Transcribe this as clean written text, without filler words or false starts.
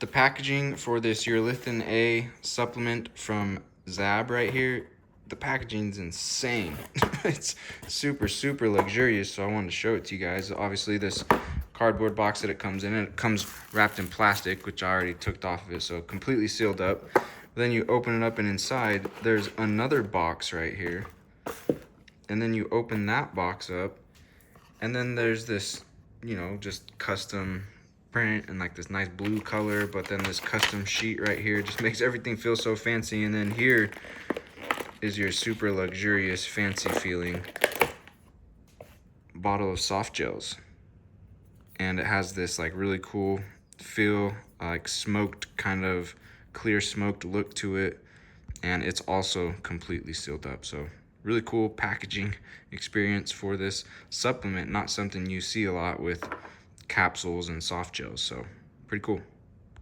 The packaging for this Urolithin A supplement from ZAB right here, the packaging's insane. It's super luxurious, so I wanted to show it to you guys. Obviously this cardboard box that it comes in, and it comes wrapped in plastic, which I already took off of it, so completely sealed up. Then you open it up, and inside there's another box right here, and then you open that box up, and then there's this, you know, just custom print and like this nice blue color, but then this custom sheet right here just makes everything feel so fancy. And then here is your super luxurious, fancy feeling bottle of Softgels, and it has this like really cool feel, like smoked, kind of clear smoked look to it, and it's also completely sealed up. So really cool packaging experience for this supplement, not something you see a lot with capsules and soft gels, so pretty cool.